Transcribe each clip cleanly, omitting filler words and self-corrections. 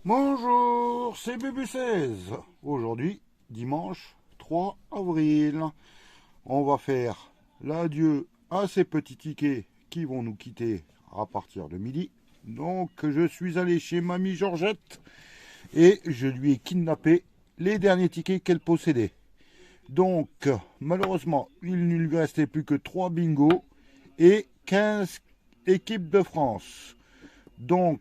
Bonjour, c'est BB16. Aujourd'hui, dimanche 3 avril, on va faire l'adieu à ces petits tickets qui vont nous quitter à partir de midi. Donc, je suis allé chez Mamie Georgette et je lui ai kidnappé les derniers tickets qu'elle possédait. Donc, malheureusement, il ne lui restait plus que 3 bingos et 15 équipes de France. Donc,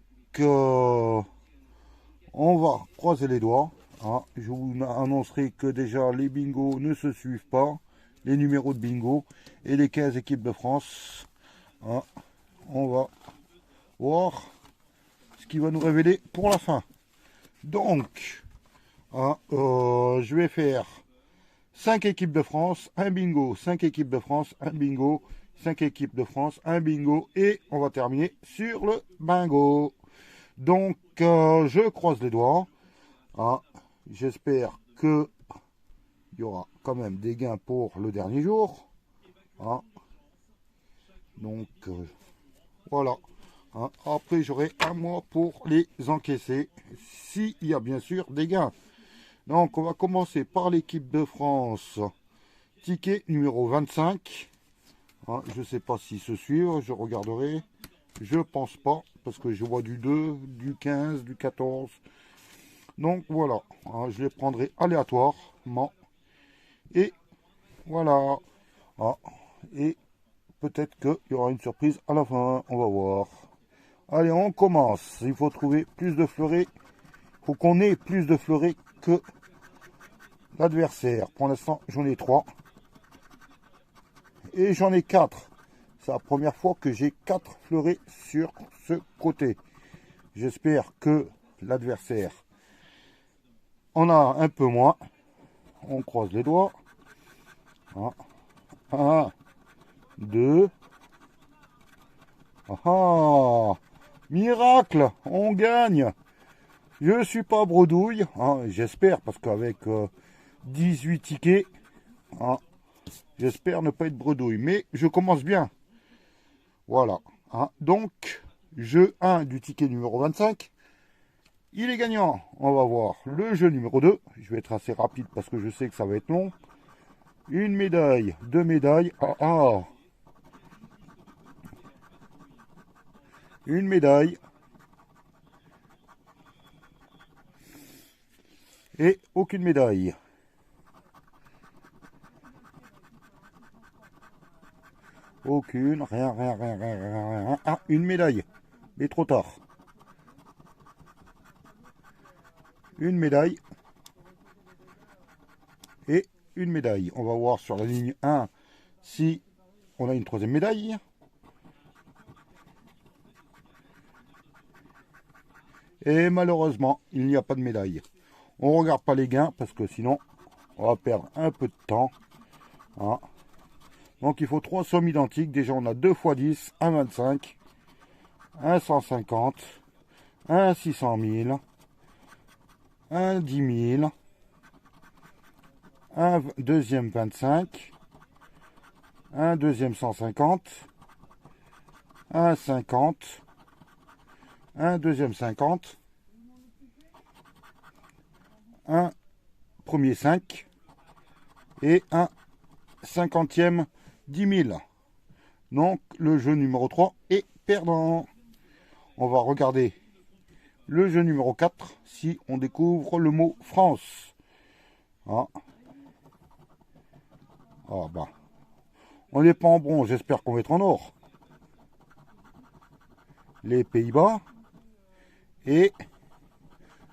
on va croiser les doigts. Hein. Je vous annoncerai que déjà les bingos ne se suivent pas. Les numéros de bingo et les 15 équipes de France. Hein. On va voir ce qui va nous révéler pour la fin. Donc, hein, je vais faire 5 équipes de France, un bingo, 5 équipes de France, un bingo, 5 équipes de France, un bingo et on va terminer sur le bingo. Donc, je croise les doigts. Hein. J'espère qu'il y aura quand même des gains pour le dernier jour. Hein. Donc, voilà. Hein. Après, j'aurai un mois pour les encaisser, s'il y a bien sûr des gains. Donc, on va commencer par l'équipe de France. Ticket numéro 25. Hein. Je ne sais pas s'ils se suivent, je regarderai. Je pense pas, parce que je vois du 2, du 15, du 14. Donc voilà, hein, je les prendrai aléatoirement. Et voilà. Ah, et peut-être qu'il y aura une surprise à la fin, on va voir. Allez, on commence. Il faut trouver plus de fleurets. Il faut qu'on ait plus de fleurets que l'adversaire. Pour l'instant, j'en ai 3. Et j'en ai 4. C'est la première fois que j'ai 4 fleurets sur ce côté. J'espère que l'adversaire en a un peu moins. On croise les doigts. 1, 2. Ah, miracle, on gagne. Je suis pas bredouille, hein, j'espère, parce qu'avec 18 tickets, hein, j'espère ne pas être bredouille. Mais je commence bien. Voilà. Hein. Donc, jeu 1 du ticket numéro 25. Il est gagnant. On va voir le jeu numéro 2. Je vais être assez rapide parce que je sais que ça va être long. Une médaille, 2 médailles. Une médaille. Et aucune médaille. Aucune, rien, rien, rien, rien, rien, rien. Ah, une médaille. Mais trop tard. Une médaille. Et une médaille. On va voir sur la ligne 1 si on a une troisième médaille. Et malheureusement, il n'y a pas de médaille. On ne regarde pas les gains parce que sinon, on va perdre un peu de temps. Hein. Donc il faut 3 sommes identiques. Déjà, on a 2 x 10, 1 25, 1 150, 1 600 000, 1 10 000, un deuxième 25, un deuxième 150, un 50, un deuxième 50, un premier 5 et un cinquantième 10 000. Donc le jeu numéro 3 est perdant. On va regarder le jeu numéro 4 si on découvre le mot France. Ah, ah bah. On n'est pas en bronze, j'espère qu'on va être en or. Les Pays-Bas et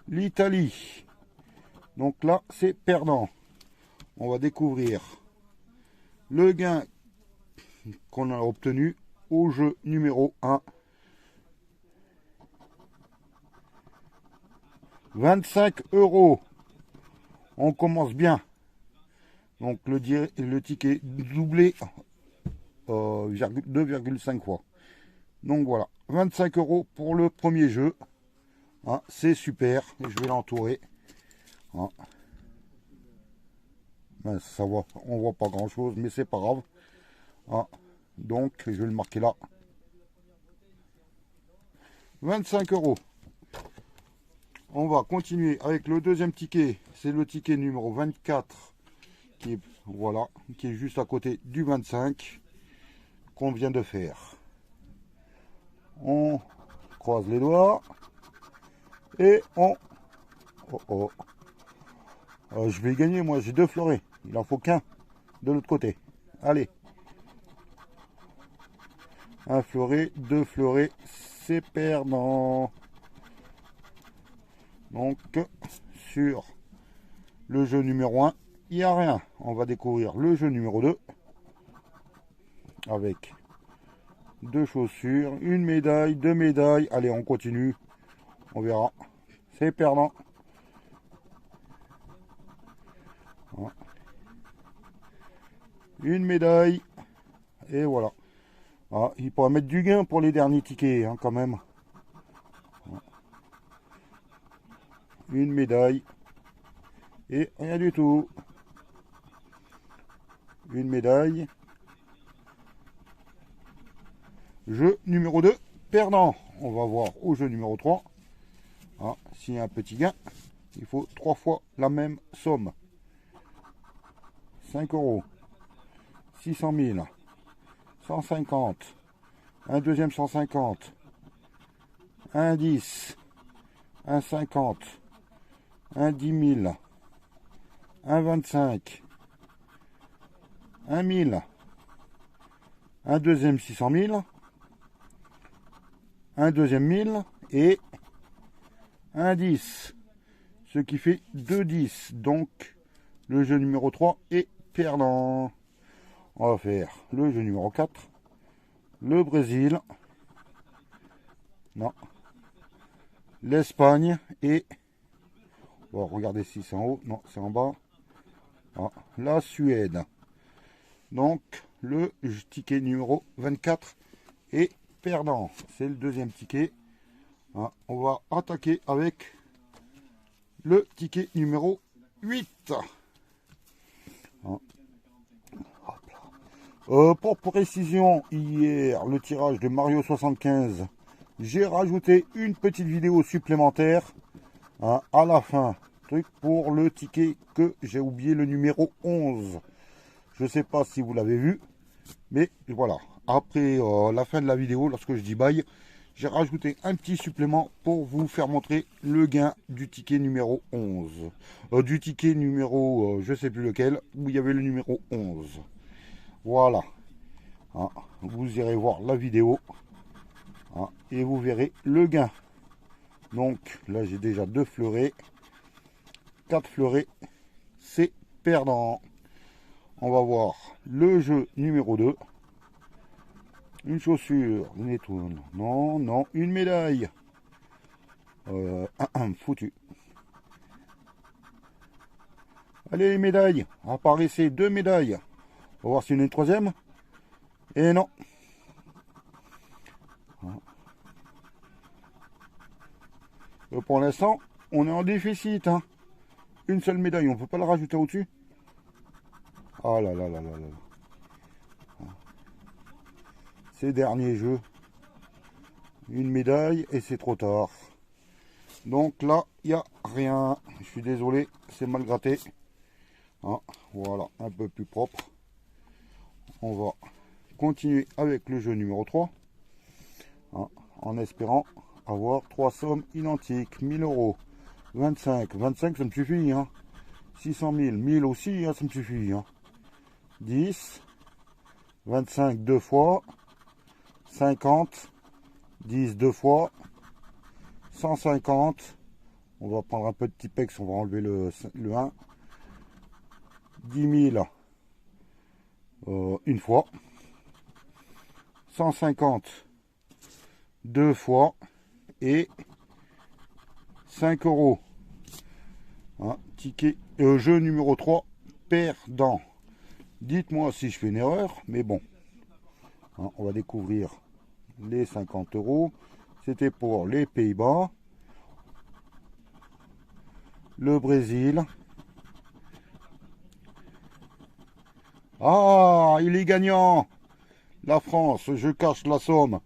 l'Italie. Donc là, c'est perdant. On va découvrir le gain qu'on a obtenu au jeu numéro 1. 25 €. On commence bien. Donc le ticket doublé 2,5 fois. Donc voilà, 25 € pour le premier jeu. Hein, c'est super. Je vais l'entourer. Hein. Ben, ça voit, on voit pas grand chose, mais c'est pas grave. Hein. Donc je vais le marquer là. 25 €. On va continuer avec le deuxième ticket. C'est le ticket numéro 24 qui est, voilà, qui est juste à côté du 25 qu'on vient de faire. On croise les doigts et on... Oh oh. Je vais gagner, moi j'ai 2 fleurets. Il en faut qu'un de l'autre côté. Allez. Un fleuret, 2 fleurets, c'est perdant. Donc, sur le jeu numéro 1, il n'y a rien. On va découvrir le jeu numéro 2 avec 2 chaussures, une médaille, 2 médailles. Allez, on continue. On verra. C'est perdant. Une médaille. Et voilà. Ah, il pourra mettre du gain pour les derniers tickets, hein, quand même. Une médaille. Et rien du tout. Une médaille. Jeu numéro 2, perdant. On va voir au jeu numéro 3. Ah, s'il y a un petit gain, il faut 3 fois la même somme. 5 euros. 600 000. 150. Un deuxième 150. Un 10. Un 50. Un 10 000. Un 25. Un 1000. Un deuxième 600 000. Un deuxième 1000 et un 10. Ce qui fait 2 10. Donc, le jeu numéro 3 est perdant. On va faire le jeu numéro 4. Le Brésil. Non. L'Espagne et... Bon, regardez si c'est en haut. Non, c'est en bas. Ah, la Suède. Donc, le ticket numéro 24 est perdant. C'est le deuxième ticket. Ah, on va attaquer avec le ticket numéro 8. Ah. Pour précision, hier, le tirage de Mario 75, j'ai rajouté une petite vidéo supplémentaire à la fin. Truc pour le ticket que j'ai oublié, le numéro 11. Je ne sais pas si vous l'avez vu, mais voilà. Après la fin de la vidéo, lorsque je dis bye, j'ai rajouté un petit supplément pour vous faire montrer le gain du ticket numéro 11. Du ticket numéro, je ne sais plus lequel, où il y avait le numéro 11. Voilà. Ah, vous irez voir la vidéo et vous verrez le gain. Donc là, j'ai déjà 2 fleurets. 4 fleurets, c'est perdant. On va voir le jeu numéro 2. Une chaussure, une étoile. Non, non, une médaille. Foutu. Allez, les médailles. Apparaissez 2 médailles. On va voir s'il y en a une troisième. Et non. Pour l'instant, on est en déficit. Une seule médaille, on ne peut pas la rajouter au-dessus. Ah là là là là là. Ces derniers jeux. Une médaille et c'est trop tard. Donc là, il n'y a rien. Je suis désolé, c'est mal gratté. Voilà, un peu plus propre. On va continuer avec le jeu numéro 3. En espérant avoir 3 sommes identiques. 1000 euros. 25. 25, ça me suffit. 600 000. 1000 aussi, ça me suffit. 10. 25 2 fois. 50. 10 2 fois. 150. On va prendre un peu de Tipex. On va enlever le 1. 10 000. Une fois. 150. 2 fois. Et 5 euros. Ticket jeu numéro 3 perdant. Dites-moi si je fais une erreur, mais bon. On va découvrir les 50 euros. C'était pour les Pays-Bas, le Brésil. Ah, il est gagnant. La France, je cache la somme.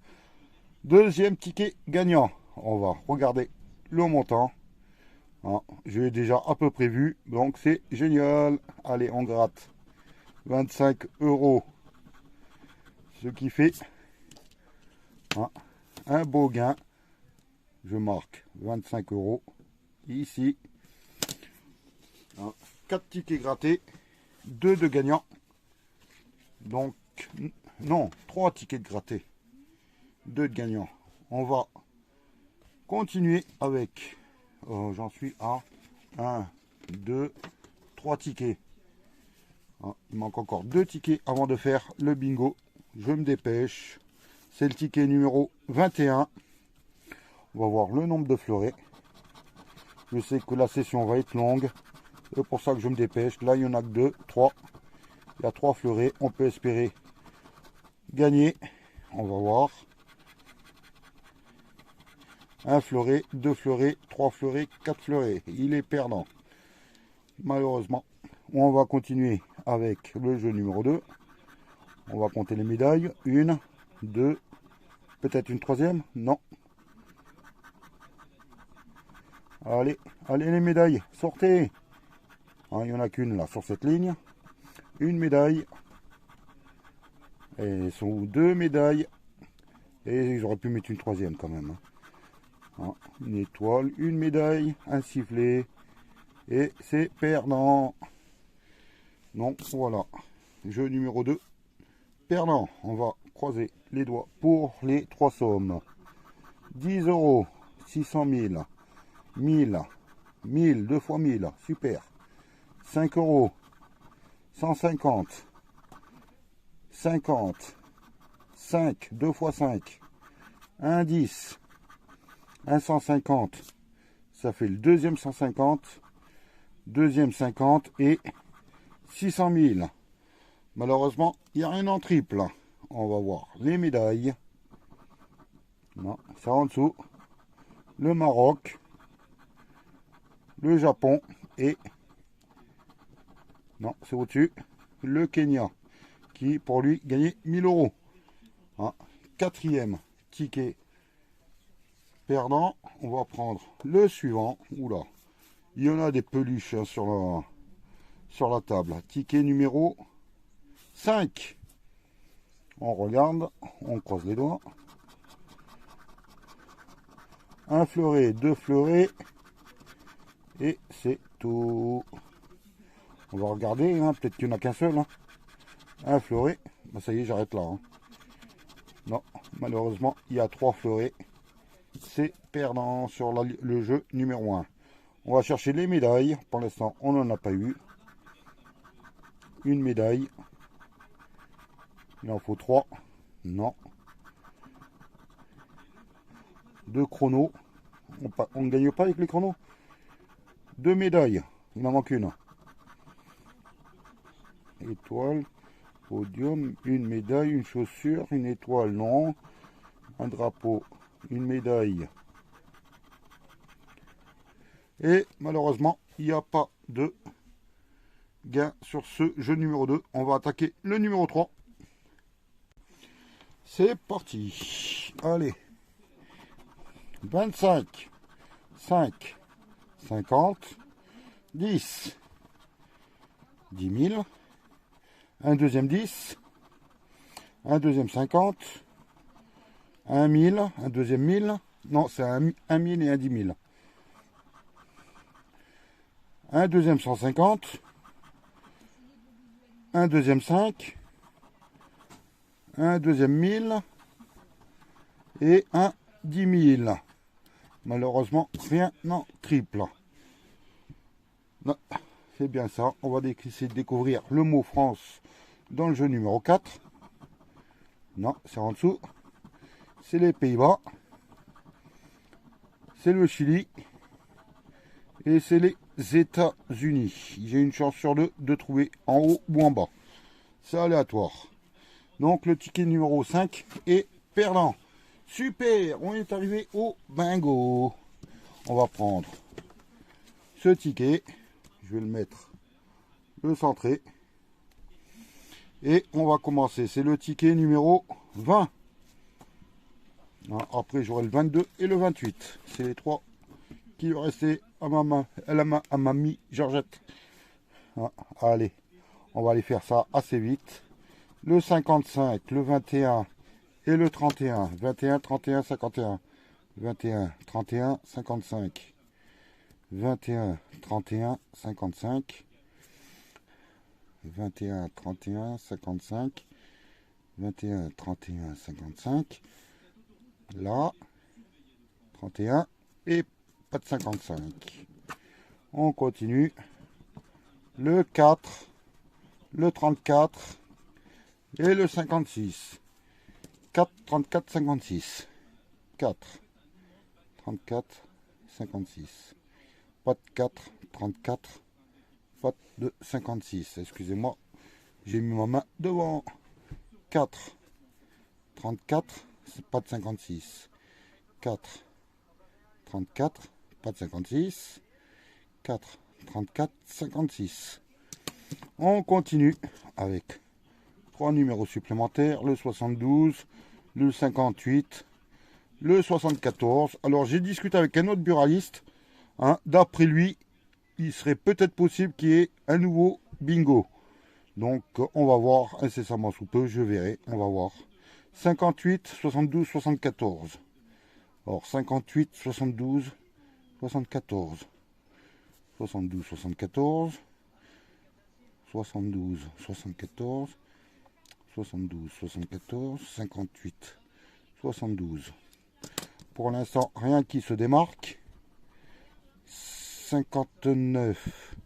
Deuxième ticket gagnant. On va regarder le montant. Hein, je l'ai déjà à peu près vu, donc c'est génial. Allez, on gratte 25 euros, ce qui fait hein, un beau gain. Je marque 25 euros ici. Hein, 4 tickets grattés, 2 de gagnants. Donc, non, 3 tickets grattés, 2 de gagnants. On va continuer avec, j'en suis à 1, 2, 3 tickets. Hein, il manque encore 2 tickets avant de faire le bingo. Je me dépêche. C'est le ticket numéro 21. On va voir le nombre de fleurets. Je sais que la session va être longue. C'est pour ça que je me dépêche. Là, il n'y en a que 2, 3. Il y a 3 fleurets. On peut espérer gagner. On va voir. 1 fleuret, 2 fleurets, 3 fleurets, 4 fleurets. Il est perdant. Malheureusement. On va continuer avec le jeu numéro 2. On va compter les médailles. 1, 2, peut-être une troisième. Non. Allez, allez les médailles, sortez. Hein, il n'y en a qu'une là sur cette ligne. Une médaille. Et sont 2 médailles. Et ils auraient pu mettre une troisième quand même. Hein, une étoile, une médaille, un sifflet. Et c'est perdant. Donc voilà. Jeu numéro 2. Perdant. On va croiser les doigts pour les 3 sommes. 10 euros, 600 000. 1000, 1000, 2 fois 1000, super. 5 euros, 150, 50, 5, 2 fois 5, 1 10, 1 150, ça fait le deuxième 150, deuxième 50 et 600 000. Malheureusement, il n'y a rien en triple. On va voir les médailles. Non, c'est en dessous. Le Maroc. Le Japon et, non, c'est au-dessus, le Kenya, qui pour lui gagnait 1000 euros. Hein, 4e ticket perdant. On va prendre le suivant. Oula, il y en a des peluches hein, sur la table. Ticket numéro 5. On regarde, on croise les doigts. 1 fleuret, 2 fleurets. Et c'est tout. On va regarder, hein, peut-être qu'il n'y en a qu'un seul. Hein. Un fleuret. Ben, ça y est, j'arrête là. Hein. Non, malheureusement, il y a 3 fleurets. C'est perdant sur le jeu numéro 1. On va chercher les médailles. Pour l'instant, on n'en a pas eu. Une médaille. Il en faut 3. Non. 2 chronos. On ne gagne pas avec les chronos. 2 médailles. Il en manque une. Étoile. Podium. Une médaille. Une chaussure. Une étoile. Non. Un drapeau. Une médaille. Et malheureusement, il n'y a pas de gain sur ce jeu numéro 2. On va attaquer le numéro 3. C'est parti. Allez. 25. 5. 50. 10. 10 000. Un deuxième 10. Un deuxième 50. Un 1000. Un deuxième 1000. Non, c'est un 1000 et un 10 000. Un deuxième 150. Un deuxième 5. Un deuxième 1000. Et un 10 000. Malheureusement, rien en triple. Non, c'est bien ça. On va essayer de découvrir le mot France dans le jeu numéro 4. Non, c'est en dessous. C'est les Pays-Bas. C'est le Chili. Et c'est les États-Unis. J'ai une chance sur 2 de trouver en haut ou en bas. C'est aléatoire. Donc le ticket numéro 5 est perdant. Super, on est arrivé au bingo. On va prendre ce ticket. Je vais le mettre, le centrer. Et on va commencer. C'est le ticket numéro 20. Après, j'aurai le 22 et le 28. C'est les 3 qui lui restait à à mamie Georgette. Ah, allez, on va aller faire ça assez vite. Le 55, le 21 et le 31. 21, 31, 51. 21, 31, 55. 21, 31, 55. 21, 31, 55. 21, 31, 55. Là, 31 et pas de 55. On continue. Le 4, le 34 et le 56. 4, 34, 56. 4, 34, 56. Pas de 4, 34. Pas de 56. Excusez-moi, j'ai mis ma main devant. 4, 34, pas de 56. 4, 34, pas de 56. 4, 34, 56. On continue avec 3 numéros supplémentaires, le 72, le 58, le 74. Alors j'ai discuté avec un autre buraliste. Hein, d'après lui, il serait peut-être possible qu'il y ait un nouveau bingo. Donc on va voir incessamment sous peu, je verrai, on va voir. 58, 72, 74. Alors 58, 72, 74. 72, 74. 72, 74. 72, 74. 58, 72. Pour l'instant, rien qui se démarque. 59,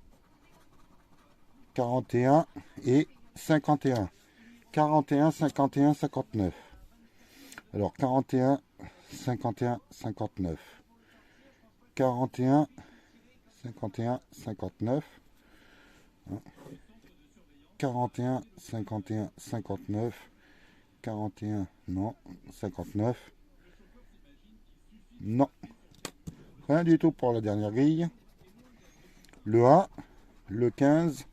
41 et 51. 41, 51, 59. Alors 41, 51, 59. 41, 51, 59. 41, 51, 59. 41, non. 59. Non. Rien du tout pour la dernière grille. Le 1, le 15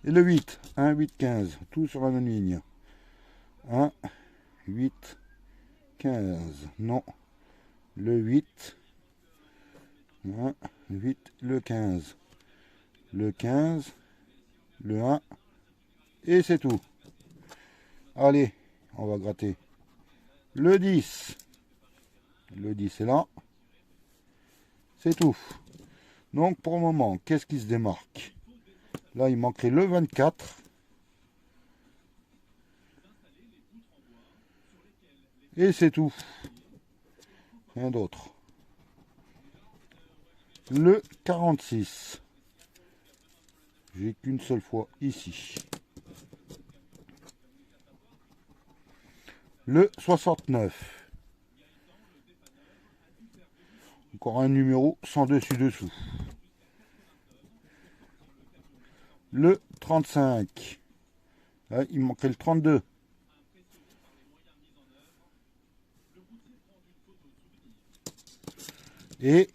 et le 8. 1, 8, 15. Tout sur la même ligne. 1, 8, 15. Non. Le 8. 1, 8, le 15. Le 15. Le 1. Et c'est tout. Allez, on va gratter. Le 10. Le 10 est là. C'est tout. Donc pour le moment, qu'est-ce qui se démarque? Là, il manquerait le 24. Et c'est tout. Rien d'autre. Le 46. J'ai qu'une seule fois ici. Le 69. Encore un numéro sans dessus-dessous. Le 35. Là, il manquait le 32. Et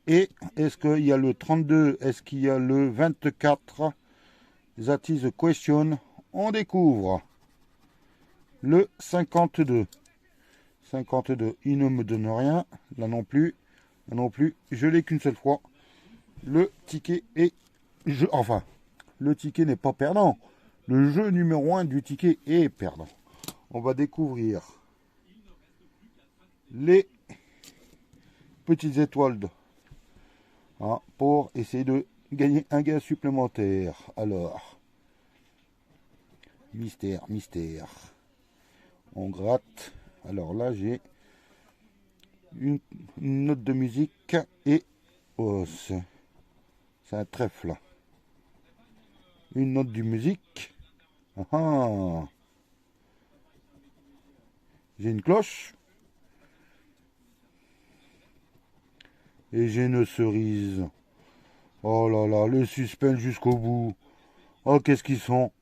est-ce qu'il y a le 32? Est-ce qu'il y a le 24? That is the question. On découvre. Le 52. 52, il ne me donne rien. Là non plus. Là non plus. Je l'ai qu'une seule fois. Le ticket est... Enfin, le ticket n'est pas perdant. Le jeu numéro 1 du ticket est perdant. On va découvrir les petites étoiles pour essayer de gagner un gain supplémentaire. Alors, mystère, mystère. On gratte. Alors là, j'ai une note de musique et oh, c'est un trèfle. Une note de musique. Ah, j'ai une cloche. Et j'ai une cerise. Oh là là, le suspense jusqu'au bout. Oh, qu'est-ce qu'ils sont?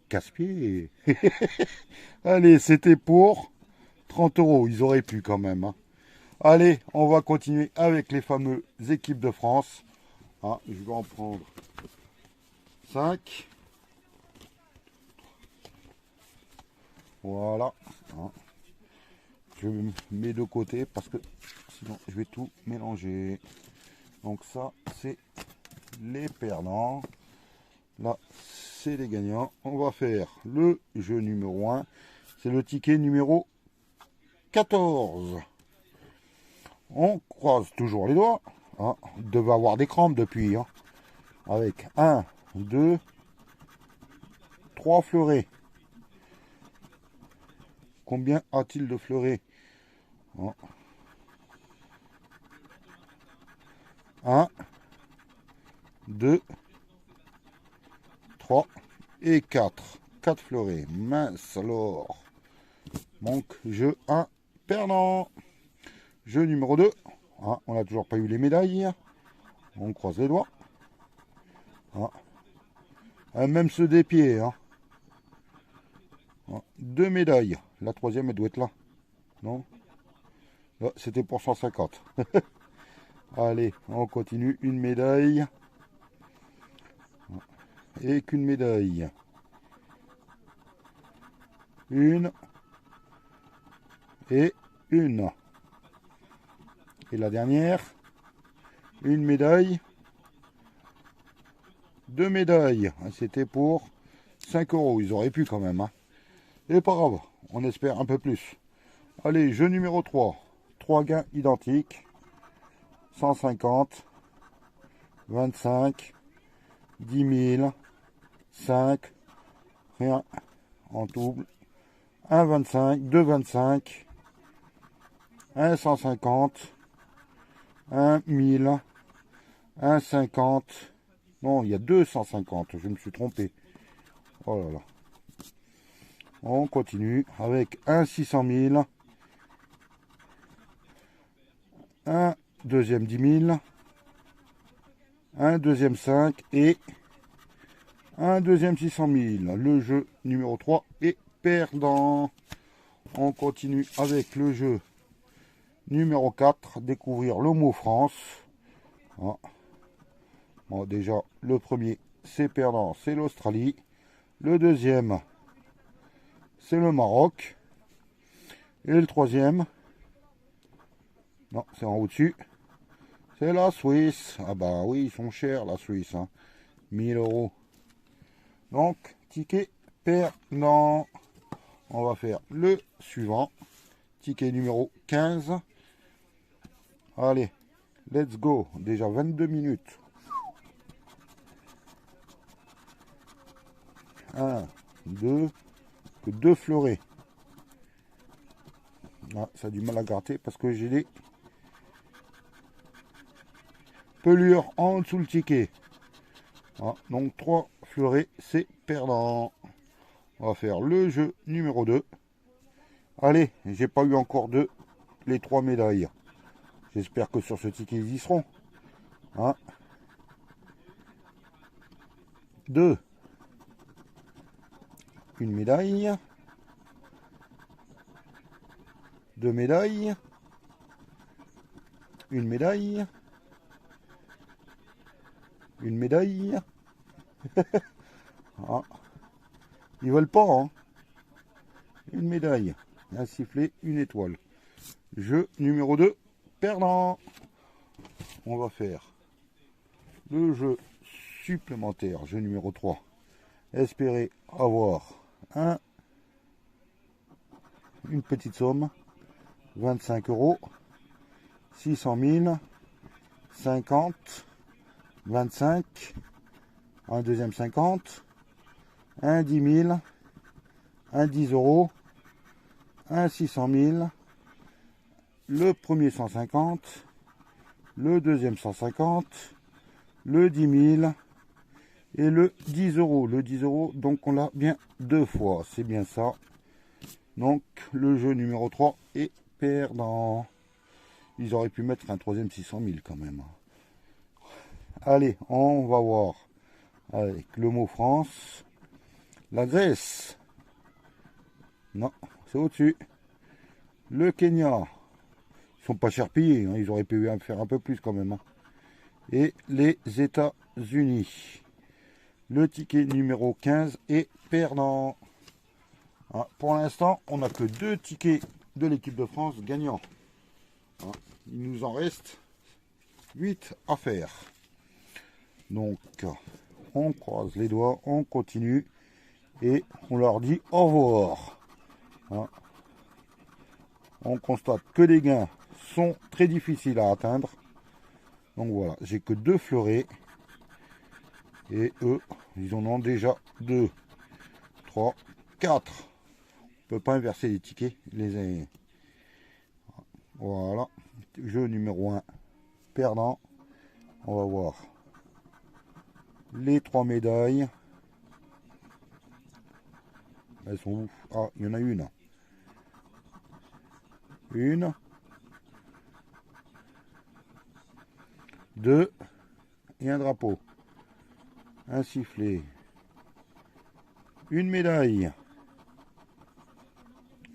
Casse-pied. Allez, c'était pour 30 euros. Ils auraient pu quand même. Hein. Allez, on va continuer avec les fameuses équipes de France. Ah, je vais en prendre 5. Voilà. Ah. Je mets de côté parce que sinon je vais tout mélanger. Donc ça, c'est les perdants. Là, c'est les gagnants. On va faire le jeu numéro 1. C'est le ticket numéro 14. On croise toujours les doigts. Hein. Vous devez avoir des crampes depuis. Hein. Avec 1, 2, 3 fleurets. Combien a-t-il de fleurets? 1, 2, 3 et 4. 4 fleurets. Mince alors. Donc, jeu 1, perdant. Jeu numéro 2. Ah, on n'a toujours pas eu les médailles. On croise les doigts. Ah. Même ceux des pieds. Hein. Ah. 2 médailles. La troisième, elle doit être là. Non? Là, c'était pour 150. Allez, on continue. Une médaille. Et qu'une médaille. Une. Et une. Et la dernière. Une médaille. 2 médailles. C'était pour 5 euros. Ils auraient pu quand même. Hein. Et pas grave. On espère un peu plus. Allez, jeu numéro 3. 3 gains identiques. 150. 25. 10 000. 5. Rien. En double. 1,25. 2,25. 1,150. 1,1000. 1,50. Non, il y a 250. Je me suis trompé. Oh là là. On continue avec un 600 000. Un deuxième 10 000. Un deuxième 5 et un deuxième 600 000. Le jeu numéro 3 est perdant. On continue avec le jeu numéro 4. Découvrir le mot France. Ah. Bon, déjà, le premier, c'est perdant, c'est l'Australie. Le deuxième, c'est le Maroc. Et le troisième, non, c'est en haut dessus, c'est la Suisse. Ah bah oui, ils sont chers, la Suisse. Hein. 1000 euros. Donc, ticket perdant. On va faire le suivant. Ticket numéro 15. Allez, let's go. Déjà 22 minutes. 1, 2, que 2 fleurets. Ah, ça a du mal à gratter parce que j'ai des pelures en dessous le ticket. Ah, donc 3 fleurets, c'est perdant. On va faire le jeu numéro 2. Allez, j'ai pas eu encore les 3 médailles. J'espère que sur ce ticket, ils y seront. 2. Une médaille. 2 médailles. Une médaille. Une médaille. Ah. Ils veulent pas, hein. Une médaille. Un sifflet, une étoile. Jeu numéro 2, perdant. On va faire le jeu supplémentaire, jeu numéro 3. Espérer avoir une petite somme. 25 euros. 600 000. 50. 25. Un deuxième 50. Un 10 000. Un 10 euros. Un 600 000. Le premier 150. Le deuxième 150. Le 10 000. Et le 10 euros. Le 10 euros, donc on l'a bien 2 fois. C'est bien ça. Donc le jeu numéro 3 est perdant. Ils auraient pu mettre un troisième 600 000 quand même. Allez, on va voir avec le mot France. La Grèce. Non, c'est au-dessus. Le Kenya. Ils sont pas chers payés. Hein. Ils auraient pu faire un peu plus quand même. Hein. Et les États-Unis. Le ticket numéro 15 est perdant. Ah, pour l'instant, on n'a que 2 tickets de l'équipe de France gagnants. Ah, il nous en reste 8 à faire. Donc, on croise les doigts, on continue et on leur dit au revoir. Hein. On constate que les gains sont très difficiles à atteindre. Donc voilà, j'ai que 2 fleurets. Et eux, ils en ont déjà 2, 3, 4. On peut pas inverser les tickets. Voilà. Jeu numéro 1. Perdant. On va voir les 3 médailles. Elles sont où? Ah, il y en a une. Une. 2. Et un drapeau. Un sifflet. Une médaille.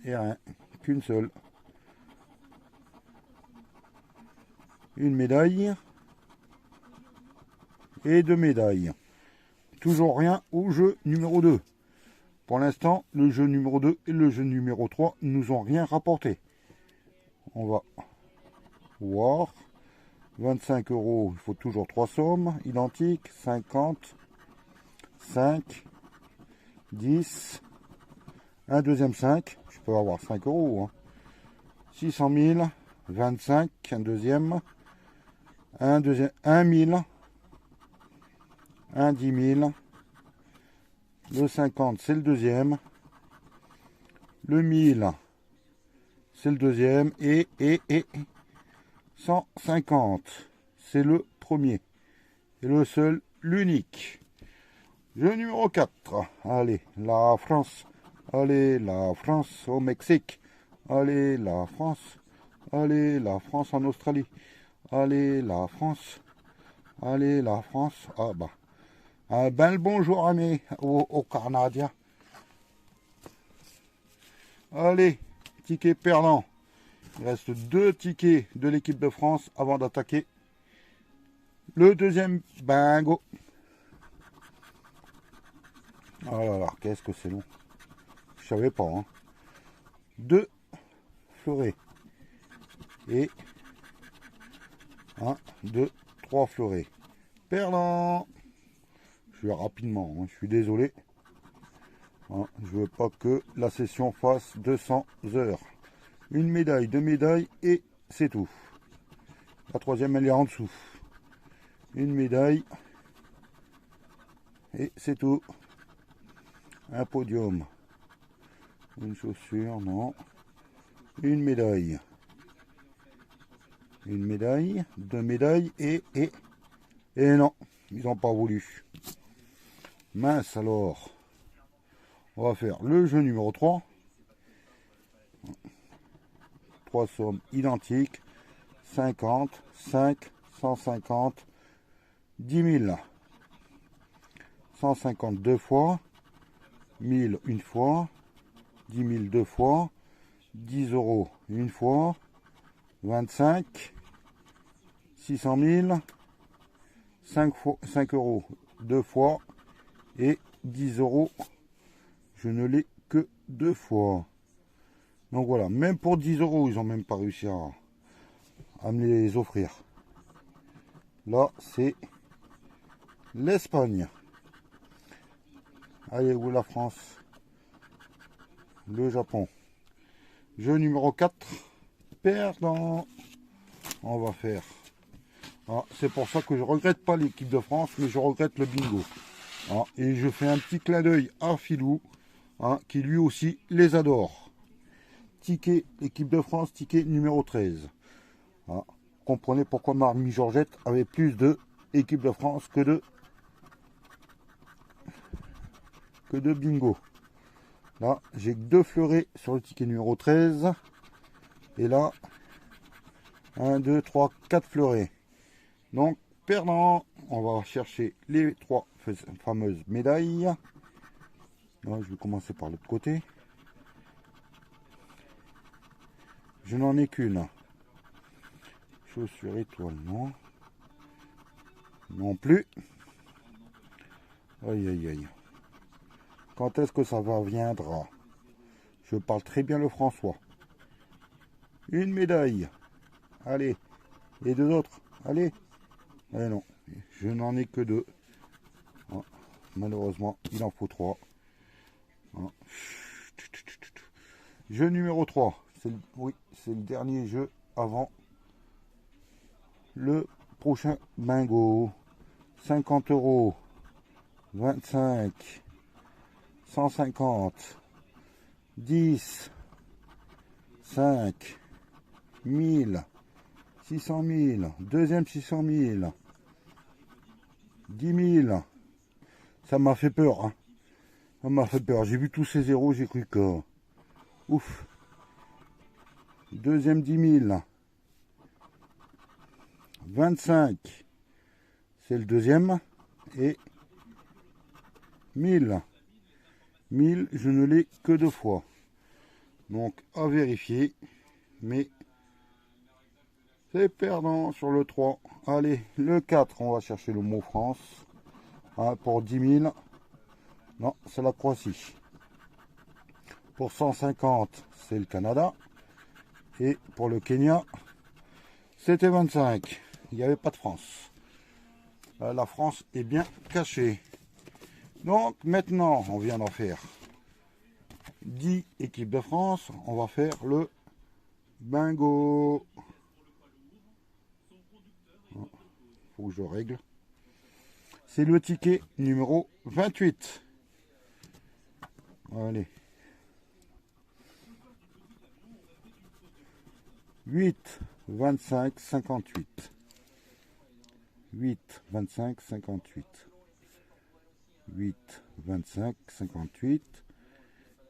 Et rien. Qu'une seule. Une médaille. Et 2 médailles. Toujours rien au jeu numéro 2. Pour l'instant, le jeu numéro 2 et le jeu numéro 3 ne nous ont rien rapporté. On va voir. 25 €, il faut toujours 3 sommes identiques. 50, 5, 10, un deuxième 5. Je peux avoir 5 €. Hein. 600 000, 25, un deuxième, 1 1000, un 10 000. Le 50, c'est le deuxième. Le 1000, c'est le deuxième. Et 150, c'est le premier. Et le seul, l'unique. Jeu numéro 4. Allez, la France. Allez, la France au Mexique. Allez, la France. Allez, la France en Australie. Allez, la France. Allez, la France. Ah bah. Ben le bonjour aux Canadiens. Allez, ticket perdant. Il reste 2 tickets de l'équipe de France avant d'attaquer le deuxième bingo. Oh là là, qu'est-ce que c'est long. Je savais pas. Hein. 2 fleurets. Et 1, 2, 3 fleurets. Perdant. Je vais rapidement, hein, je suis désolé. Hein, je veux pas que la session fasse 200 heures. Une médaille, 2 médailles et c'est tout. La troisième, elle est en dessous. Une médaille et c'est tout. Un podium. Une chaussure, non. Une médaille. Une médaille, 2 médailles et non, ils n'ont pas voulu. Mince alors. On va faire le jeu numéro 3. 3 sommes identiques. 50, 5, 150, 10 000. 150 2 fois. 1000 une fois. 10 000 2 fois. 10 € une fois. 25. 600 000. 5 € 2 fois. Et 10 €, je ne l'ai que 2 fois. Donc voilà, même pour 10 €, ils n'ont même pas réussi à me les offrir. Là, c'est l'Espagne. Allez, où est la France? Le Japon. Jeu numéro 4. Perdant. On va faire. Ah, c'est pour ça que je regrette pas l'équipe de France, mais je regrette le bingo. Ah, et je fais un petit clin d'œil à Philou, hein, qui lui aussi les adore. Ticket, équipe de France, ticket numéro 13. Ah, comprenez pourquoi Mamie Georgette avait plus de équipe de France que de bingo. Là, j'ai 2 fleurets sur le ticket numéro 13. Et là, 1, 2, 3, 4 fleurets. Donc, perdant, on va chercher les 3 fameuses médailles. Là, je vais commencer par l'autre côté. Je n'en ai qu'une. Chaussure étoile, non. Non plus. Aïe, aïe, aïe. Quand est-ce que ça viendra? Je parle très bien le François. Une médaille. Allez. Et 2 autres. Allez. Eh non, je n'en ai que 2. Ah, malheureusement, il en faut 3. Ah. Jeu numéro 3. Oui, c'est le dernier jeu avant le prochain bingo. 50 euros. 25. 150. 10. 5. 1000. 600 000. Deuxième 600 000. 10 000. Ça m'a fait peur. Hein. Ça m'a fait peur. J'ai vu tous ces zéros, j'ai cru que... Ouf. Deuxième 10 000. 25. C'est le deuxième. Et 1000. 1000, je ne l'ai que 2 fois. Donc, à vérifier. Mais c'est perdant sur le 3. Allez, le 4, on va chercher le mot France. Hein, pour 10 000. Non, c'est la Croatie. Pour 150, c'est le Canada. Et pour le Kenya, c'était 25. Il n'y avait pas de France. La France est bien cachée. Donc maintenant, on vient d'en faire 10 équipes de France. On va faire le bingo. Faut que je règle. C'est le ticket numéro 28. Allez. 8, 25, 58. 8, 25, 58. 8, 25, 58.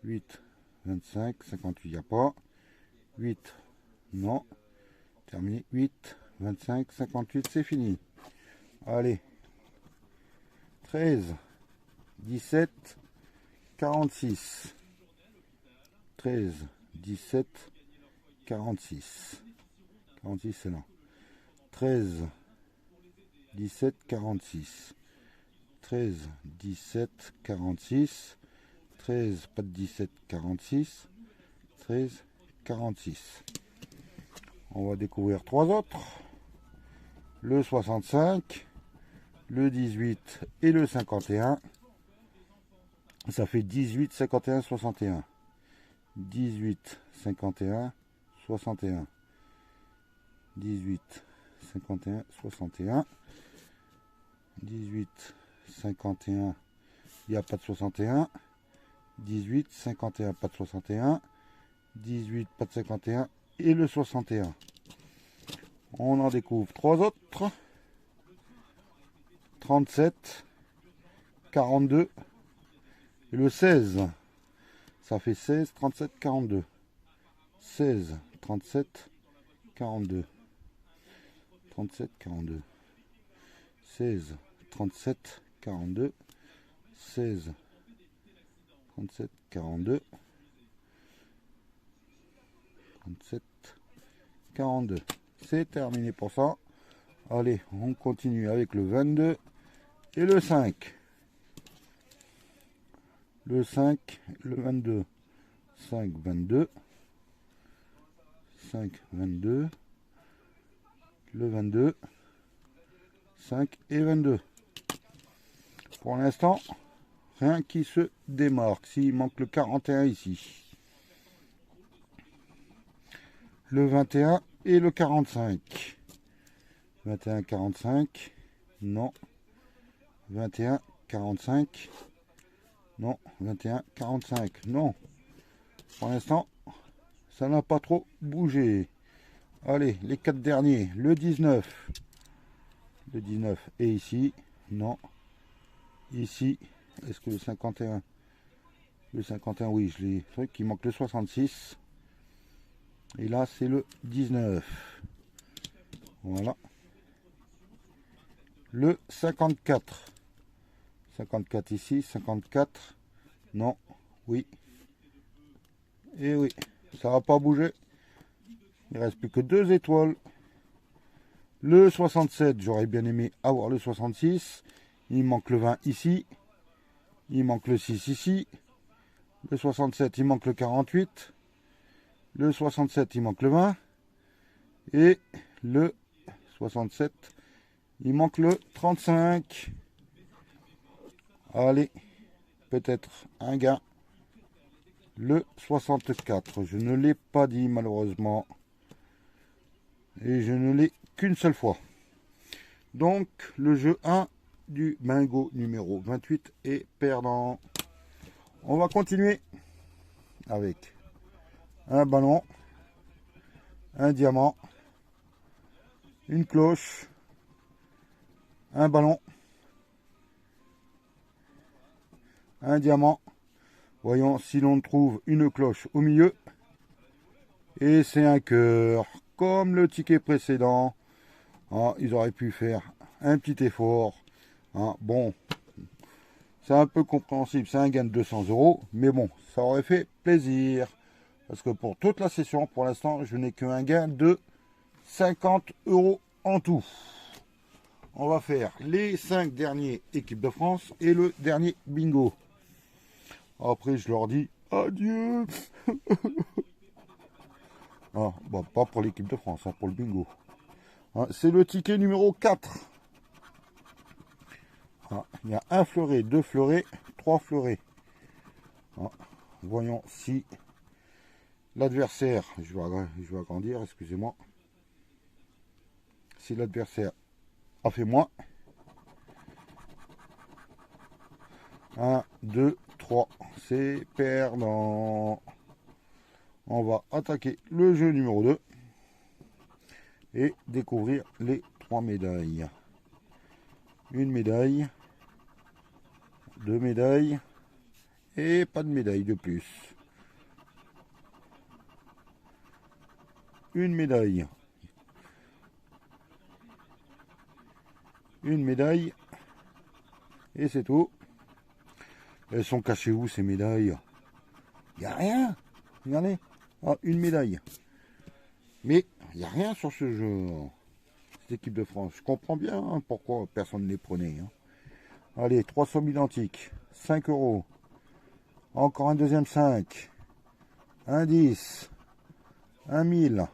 8, 25, 58, il n'y a pas. 8, non. Terminé. 8, 25, 58, c'est fini. Allez. 13, 17, 46. 13, 17, 46. 46, c'est là. 13, 17, 46. 13, 17, 46. 13, pas de 17, 46. 13, 46. On va découvrir 3 autres. Le 65, le 18 et le 51. Ça fait 18, 51, 61. 18, 51, 61. 18, 51, 61. 18, 51, il n'y a pas de 61. 18, 51, pas de 61. 18, pas de 51. Et le 61. On en découvre 3 autres. 37, 42. Et le 16. Ça fait 16, 37, 42. 16, 37, 42. 37, 42. 16, 37, 42. 16, 37, 42. 37, 42. C'est terminé pour ça. Allez, on continue avec le 22 et le 5. Le 5, le 22. 5, 22. 5, 22. Le 22. 5 et 22. Pour l'instant, rien qui se démarque. S'il manque le 41 ici. Le 21 et le 45. 21, 45. Non. 21, 45. Non. 21, 45. Non. Pour l'instant, ça n'a pas trop bougé. Allez, les 4 derniers. Le 19. Le 19 est ici. Non. Ici. Est-ce que le 51? Le 51, oui, je l'ai. C'est vrai qu'il manque le 66. Et là, c'est le 19. Voilà. Le 54. 54 ici. 54. Non. Oui. Et oui. Ça va pas bouger. Il ne reste plus que 2 étoiles. Le 67, j'aurais bien aimé avoir le 66. Il manque le 20 ici. Il manque le 6 ici. Le 67, il manque le 48. Le 67, il manque le 20. Et le 67, Il manque le 35. Allez, peut-être un gain. Le 64. Je ne l'ai pas dit malheureusement. Et je ne l'ai qu'une seule fois. Donc, le jeu 1 du bingo numéro 28 est perdant. On va continuer avec un ballon, un diamant, une cloche, un ballon, un diamant. Voyons si l'on trouve une cloche au milieu. Et c'est un cœur. Comme le ticket précédent. Ah, ils auraient pu faire un petit effort. Ah, bon, c'est un peu compréhensible. C'est un gain de 200 €. Mais bon, ça aurait fait plaisir. Parce que pour toute la session, pour l'instant, je n'ai qu'un gain de 50 € en tout. On va faire les 5 derniers équipes de France et le dernier bingo. Après, je leur dis adieu. Ah, bon, pas pour l'équipe de France, hein, pour le bingo. Ah, c'est le ticket numéro 4. Ah, il y a un fleuret, 2 fleurets, 3 fleurets. Ah, voyons si l'adversaire, je vais agrandir, excusez-moi. Si l'adversaire a fait moins. 1, 2, 3. C'est perdant. On va attaquer le jeu numéro 2 et découvrir les 3 médailles. Une médaille, 2 médailles et pas de médaille de plus. Une médaille. Une médaille. Et c'est tout. Elles sont cachées où ces médailles? Il n'y a rien. Regardez. Ah, une médaille. Mais il n'y a rien sur ce jeu. Cette équipe de France. Je comprends bien hein, pourquoi personne ne les prenait. Hein. Allez, 3 sommes identiques. 5 €. Encore un deuxième 5. Un 10. Un 1000.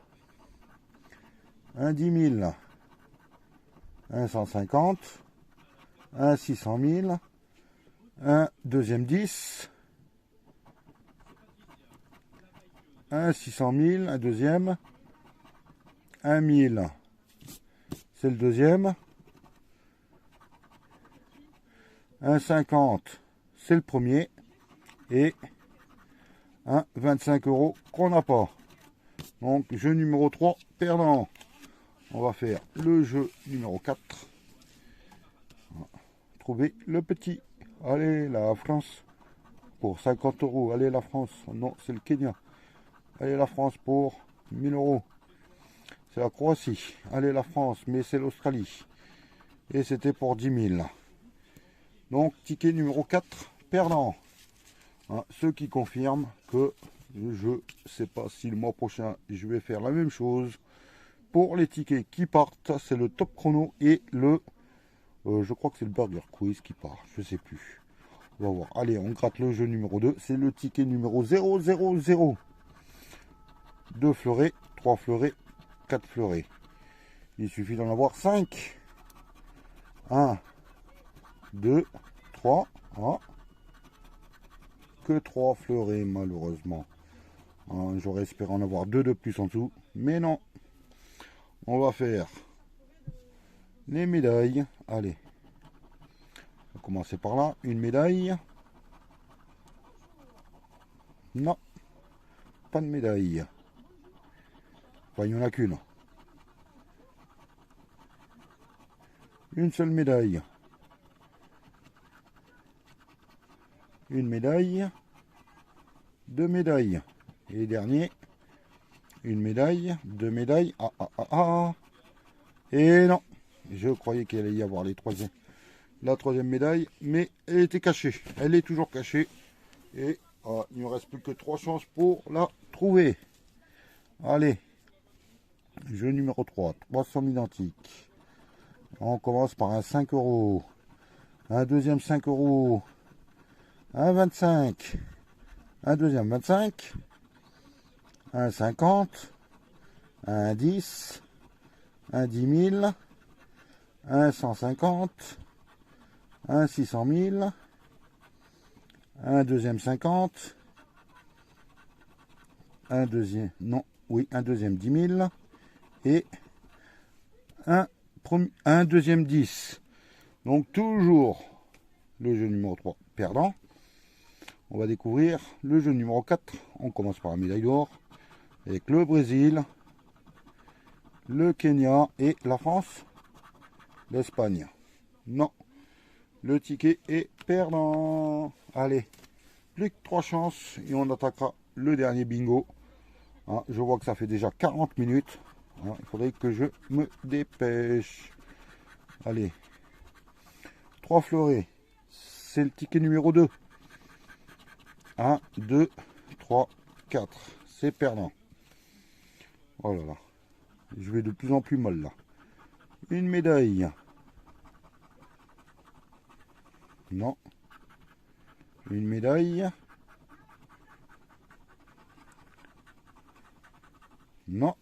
Un 10 000. Un 150. Un 600 000. Un deuxième 10. Un 600 000. Un deuxième. Un 1000. C'est le deuxième. Un 50. C'est le premier. Et un 25 € qu'on n'a pas. Donc, jeu numéro 3, perdant. On va faire le jeu numéro 4. Trouver le petit. Allez, la France. Pour 50 €. Allez, la France. Non, c'est le Kenya. Allez, la France pour 1000 €. C'est la Croatie. Allez, la France. Mais c'est l'Australie. Et c'était pour 10 000. Donc, ticket numéro 4, perdant. Hein, ce qui confirme que je ne sais pas si le mois prochain, je vais faire la même chose. Pour les tickets qui partent, c'est le top chrono et le... je crois que c'est le burger quiz qui part. Je ne sais plus. On va voir. Allez, on gratte le jeu numéro 2. C'est le ticket numéro 000. 2 fleurets, 3 fleurets, 4 fleurets. Il suffit d'en avoir 5. 1, 2, 3. Ah. Que 3 fleurets, malheureusement. Ah, j'aurais espéré en avoir 2 de plus en dessous. Mais non. On va faire les médailles. Allez. On va commencer par là. Une médaille. Non. Pas de médaille. Enfin, il n'y en a qu'une. Une seule médaille. Une médaille. 2 médailles. Et dernier. Une médaille. 2 médailles. Ah, ah, ah, ah. Et non. Je croyais qu'il allait y avoir la troisième médaille. Mais elle était cachée. Elle est toujours cachée. Et il ne me reste plus que 3 chances pour la trouver. Allez. Jeu numéro 3. 3 sommes identiques. On commence par un 5 €. Un deuxième 5 €. Un 25. Un deuxième 25. Un 50. Un 10. Un 10 000. un 150, un 600 000, un deuxième 50, un deuxième, non, oui, un deuxième 10 000 et un deuxième 10. Donc toujours le jeu numéro 3 perdant. On va découvrir le jeu numéro 4. On commence par la médaille d'or avec le Brésil, le Kenya et la France, l'Espagne. Non, le ticket est perdant. Allez, plus que 3 chances et on attaquera le dernier bingo. Hein, je vois que ça fait déjà 40 minutes. Hein, il faudrait que je me dépêche. Allez, 3 fleurets. C'est le ticket numéro 2. 1, 2, 3, 4. C'est perdant. Oh là là. Je vais de plus en plus mal là. Une médaille. Non. Une médaille. Non.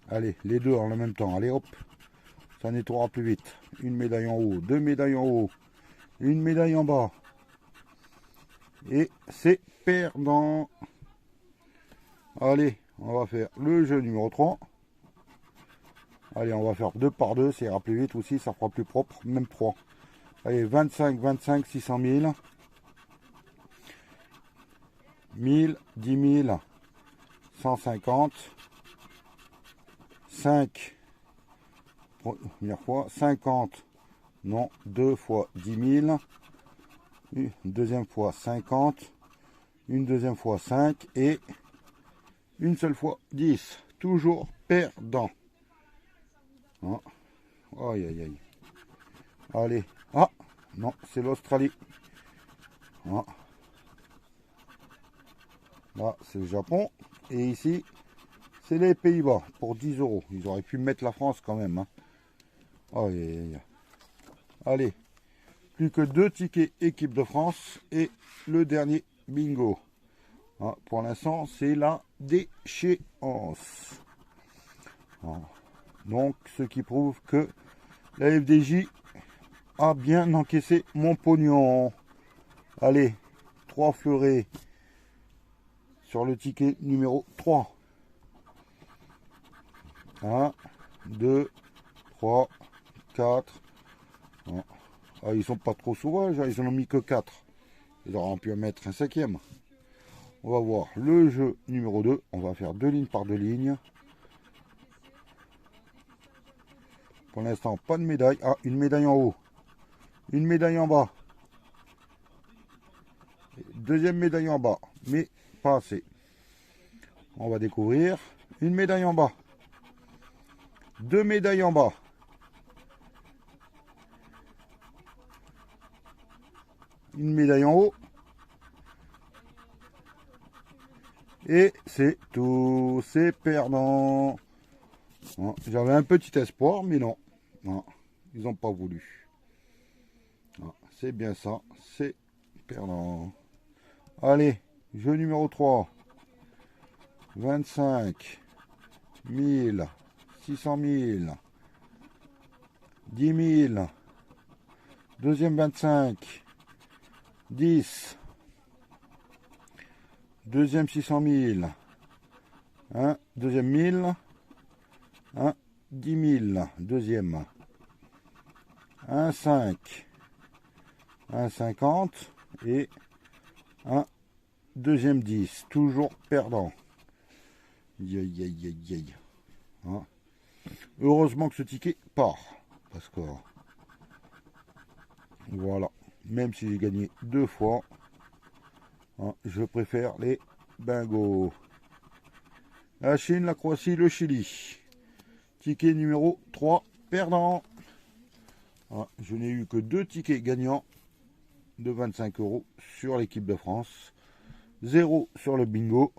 Allez, les deux en même temps. Allez hop. Ça nettoiera plus vite. Une médaille en haut. Deux médailles en haut. Une médaille en bas. Et c'est perdant. Allez, on va faire le jeu numéro 3. Allez, on va faire 2 par 2, ça ira plus vite aussi, ça fera plus propre, même 3. Allez, 25, 25, 600 000. 1000, 10 000, 150. 5, première fois, 50, non, 2 fois 10 000. Une deuxième fois 50. Une deuxième fois 5 et une seule fois 10. Toujours perdant. Oh. Aïe aïe aïe. Allez. Ah non, c'est l'Australie. Ah. Là, c'est le Japon. Et ici, c'est les Pays-Bas pour 10 €. Ils auraient pu mettre la France quand même. Hein. Aïe aïe aïe. Allez. Plus que 2 tickets équipe de France et le dernier bingo. Ah, pour l'instant, c'est la déchéance. Ah. Donc, ce qui prouve que la FDJ a bien encaissé mon pognon. Allez, 3 fleurets sur le ticket numéro 3. 1, 2, 3, 4. Ah, ils sont pas trop sauvages, ils en ont mis que 4. Ils auraient pu en mettre un 5e. On va voir le jeu numéro 2. On va faire 2 lignes par 2 lignes. Pour l'instant, pas de médaille. Ah, une médaille en haut. Une médaille en bas. Deuxième médaille en bas. Mais pas assez. On va découvrir une médaille en bas. 2 médailles en bas. Une médaille en haut. Et c'est tout. C'est perdant. J'avais un petit espoir, mais non. Non, ils n'ont pas voulu. C'est bien ça. C'est perdant. Allez, jeu numéro 3. 25 000, 600 000, 10 000, deuxième 25, 10, deuxième 600 000, un, deuxième 1000, un, 10 000, deuxième, un 5, un 50 et un deuxième 10, toujours perdant. Aïe, aïe, aïe, aïe. Hein. Heureusement que ce ticket part. Parce que voilà. Même si j'ai gagné 2 fois, hein, je préfère les bingos. La Chine, la Croatie, le Chili. Ticket numéro 3, perdant. Hein, je n'ai eu que 2 tickets gagnants de 25 € sur l'équipe de France. 0 sur le bingo.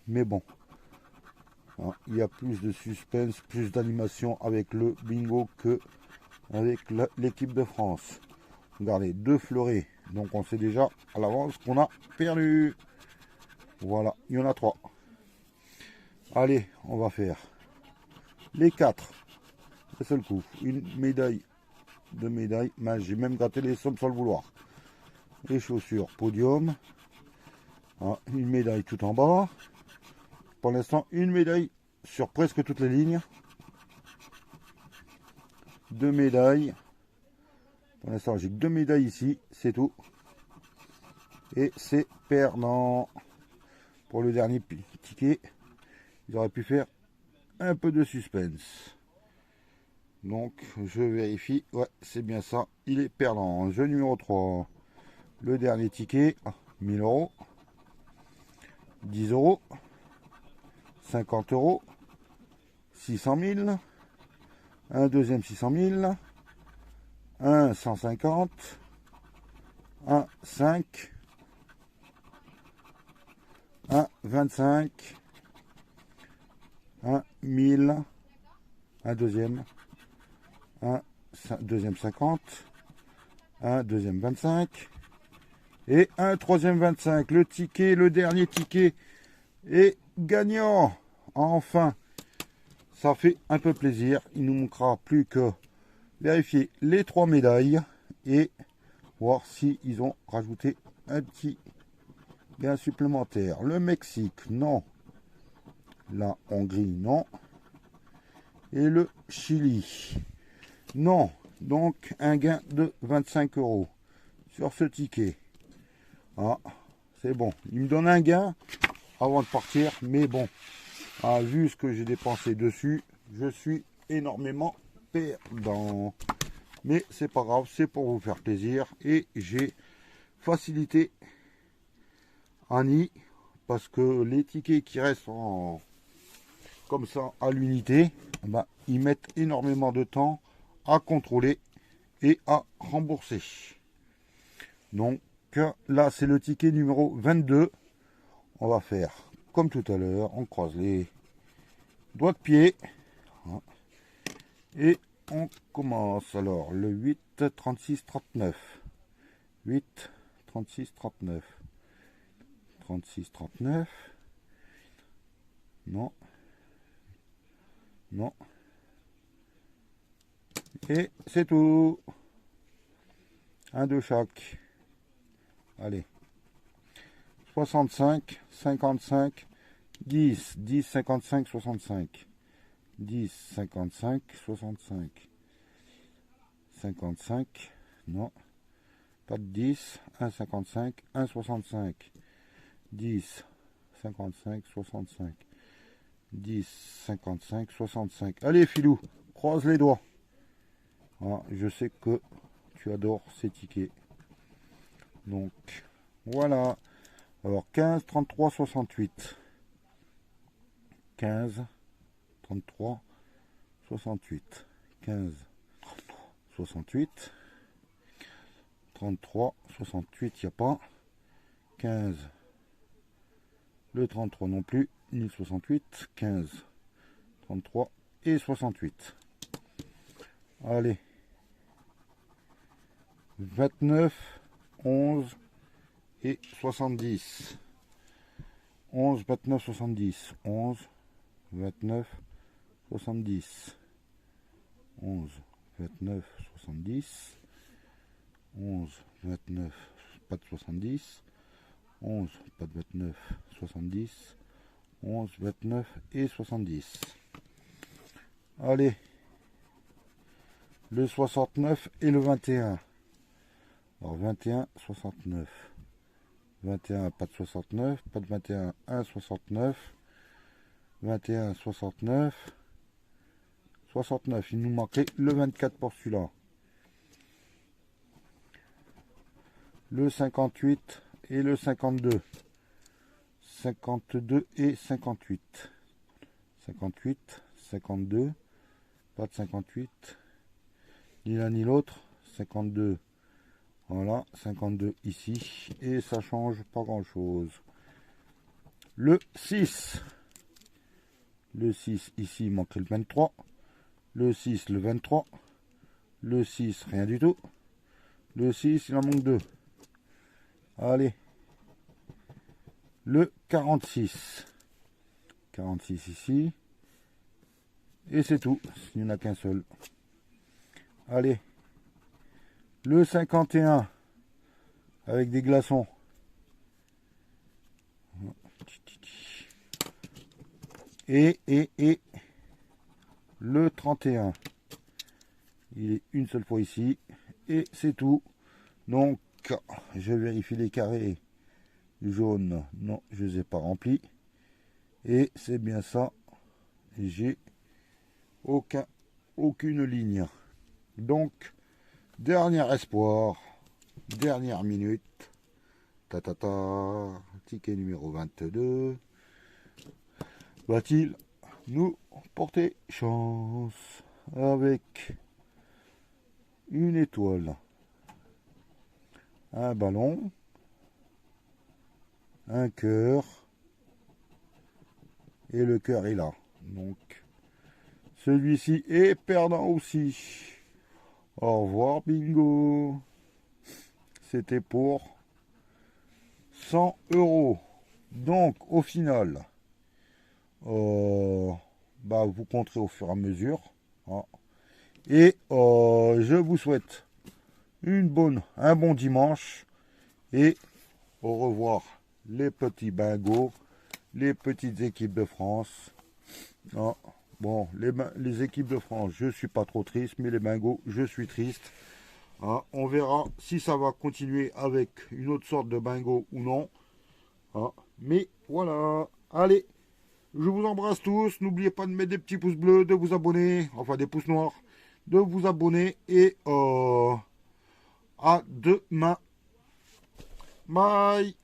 Mais bon. Il y a plus de suspense, plus d'animation avec le bingo que avec l'équipe de France. Regardez, 2 fleurets. Donc on sait déjà à l'avance qu'on a perdu. Voilà, il y en a 3. Allez, on va faire les 4, un seul coup. Une médaille, deux médailles. J'ai même gratté les sommes sans le vouloir. Les chaussures, podium. Ah, une médaille tout en bas. Pour l'instant, une médaille sur presque toutes les lignes. Deux médailles. Pour l'instant, j'ai que deux médailles ici, c'est tout. Et c'est perdant. Pour le dernier ticket, ils auraient pu faire un peu de suspense. Donc, je vérifie. Ouais, c'est bien ça. Il est perdant. Jeu numéro 3. Le dernier ticket, 1000 euros. 10 euros. 50 euros. 600 000. Un deuxième 600 000. Un 150. Un 5. Un 25. Un 1000. Un deuxième. Un deuxième 50. Un deuxième 25. Et un troisième 25. Le ticket, le dernier ticket est gagnant. Enfin, ça fait un peu plaisir. Il nous manquera plus que vérifier les 3 médailles et voir si ils ont rajouté un petit gain supplémentaire. Le Mexique, non. La Hongrie, non. Et le Chili, non. Donc un gain de 25 euros sur ce ticket. Ah, c'est bon. Il me donne un gain avant de partir, mais bon, vu ce que j'ai dépensé dessus, je suis énormément perdant. Mais c'est pas grave, c'est pour vous faire plaisir et j'ai facilité Annie parce que les tickets qui restent comme ça à l'unité, bah, ils mettent énormément de temps à contrôler et à rembourser. Donc là, c'est le ticket numéro 22. On va faire comme tout à l'heure, on croise les doigts de pied. Et on commence alors le 8, 36, 39. 8, 36, 39. 36, 39. Non. Non. Et c'est tout. Un de chaque. Allez. 65, 55, 10, 10, 55, 65. 10, 55, 65. 55, non. Pas de 10, 1, 55, 1, 65. 10, 55, 65. 10, 55, 65. Allez, Filou, croise les doigts. Ah, je sais que tu adores ces tickets. Donc, voilà. Alors, 15, 33, 68. 15, 33, 68. 15, 68. 33, 68, il n'y a pas. 15. Le 33 non plus. 1068, 15, 33 et 68. Allez. 29, 11 et 70. 11, 29, 70. 11, 29, 70. 11, 29, 70. 11, 29, pas de 70. 11, pas de 29, 70. 11, 29 et 70. Allez. Le 69 et le 21. Alors 21, 69. 21, pas de 69. Pas de 21, 1, 69. 21, 69. 69. Il nous manquait le 24 pour celui-là. Le 58 et le 52. 52 et 58. 58, 52. Pas de 58. Ni l'un ni l'autre. 52. Voilà, 52 ici. Et ça change pas grand chose. Le 6. Le 6 ici, il manquait le 23. Le 6, le 23. Le 6, rien du tout. Le 6, il en manque 2. Allez. Le 46. 46 ici. Et c'est tout. Il n'y en a qu'un seul. Allez. Le 51 avec des glaçons. Et le 31. Il est une seule fois ici. Et c'est tout. Donc, je vérifie les carrés jaunes. Non, je ne les ai pas remplis. Et c'est bien ça. J'ai aucune ligne. Donc, dernier espoir. Dernière minute. Ticket numéro 22. Va-t-il nous porter chance avec une étoile, un ballon, un cœur, et le cœur est là. Donc, celui-ci est perdant aussi. Au revoir, bingo. C'était pour 100 €. Donc, au final, vous compterez au fur et à mesure. Hein. Et je vous souhaite un bon dimanche. Et au revoir les petits bingos, les petites équipes de France. Hein. Bon, les équipes de France, je suis pas trop triste, mais les bingos, je suis triste. Hein. On verra si ça va continuer avec une autre sorte de bingo ou non. Hein. Mais voilà, allez. Je vous embrasse tous. N'oubliez pas de mettre des petits pouces bleus, de vous abonner, enfin des pouces noirs, de vous abonner et à demain. Bye.